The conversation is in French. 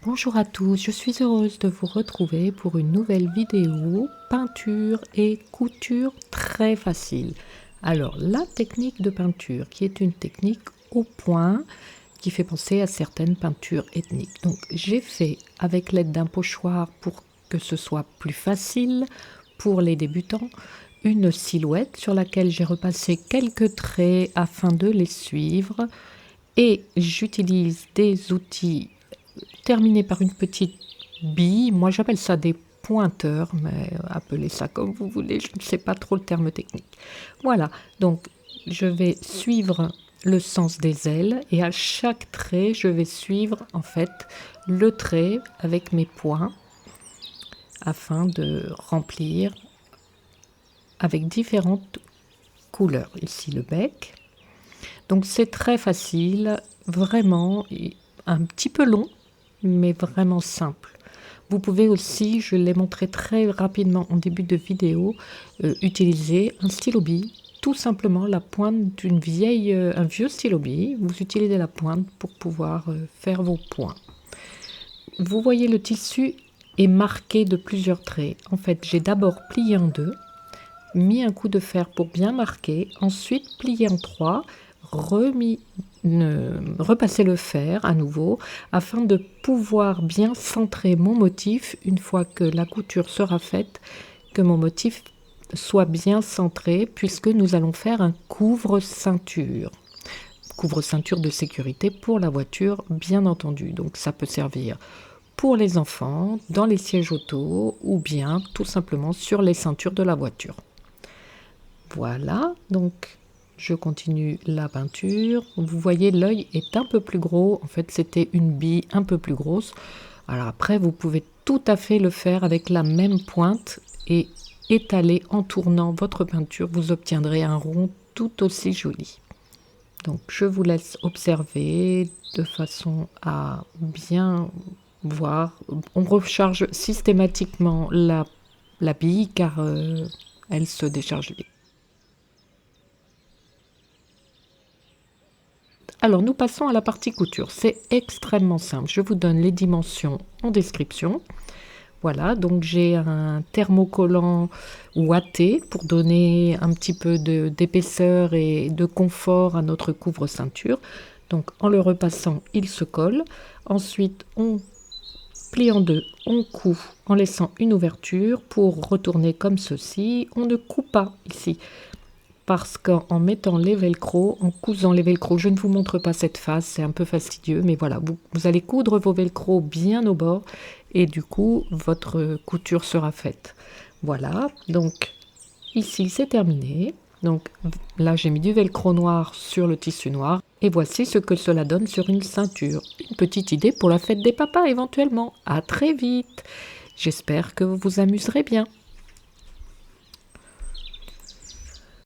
Bonjour à tous, je suis heureuse de vous retrouver pour une nouvelle vidéo peinture et couture très facile. Alors la technique de peinture qui est une technique au point qui fait penser à certaines peintures ethniques. Donc j'ai fait avec l'aide d'un pochoir pour que ce soit plus facile pour les débutants une silhouette sur laquelle j'ai repassé quelques traits afin de les suivre et j'utilise des outils terminés par une petite bille. Moi j'appelle ça des pointeurs, mais appelez ça comme vous voulez, je ne sais pas trop le terme technique. Voilà, donc je vais suivre le sens des ailes et à chaque trait je vais suivre en fait le trait avec mes poings afin de remplir avec différentes couleurs. Ici le bec. Donc c'est très facile, vraiment un petit peu long, mais vraiment simple. Vous pouvez aussi, je l'ai montré très rapidement en début de vidéo, utiliser un stylo bille, tout simplement la pointe d'un vieux stylo bille. Vous utilisez la pointe pour pouvoir faire vos points. Vous voyez le tissu est marqué de plusieurs traits. En fait, j'ai d'abord plié en deux, mis un coup de fer pour bien marquer, ensuite plié en trois, repasser le fer à nouveau afin de pouvoir bien centrer mon motif une fois que la couture sera faite, que mon motif soit bien centré puisque nous allons faire un couvre-ceinture. Couvre-ceinture de sécurité pour la voiture, bien entendu. Donc ça peut servir pour les enfants, dans les sièges auto ou bien tout simplement sur les ceintures de la voiture. Voilà, donc je continue la peinture. Vous voyez, l'œil est un peu plus gros. En fait, c'était une bille un peu plus grosse. Alors après, vous pouvez tout à fait le faire avec la même pointe et étaler en tournant votre peinture. Vous obtiendrez un rond tout aussi joli. Donc, je vous laisse observer de façon à bien voir. On recharge systématiquement la bille car elle se décharge vite. Alors nous passons à la partie couture, c'est extrêmement simple, je vous donne les dimensions en description. Voilà, donc j'ai un thermocollant ouaté pour donner un petit peu d'épaisseur et de confort à notre couvre-ceinture. Donc en le repassant, il se colle. Ensuite, on plie en deux, on coud en laissant une ouverture pour retourner comme ceci. On ne coud pas ici, parce qu'en mettant les velcro, en cousant les velcro, je ne vous montre pas cette phase, c'est un peu fastidieux, mais voilà, vous allez coudre vos velcro bien au bord et du coup, votre couture sera faite. Voilà, donc ici c'est terminé. Donc là, j'ai mis du velcro noir sur le tissu noir et voici ce que cela donne sur une ceinture. Une petite idée pour la fête des papas éventuellement. À très vite. J'espère que vous vous amuserez bien.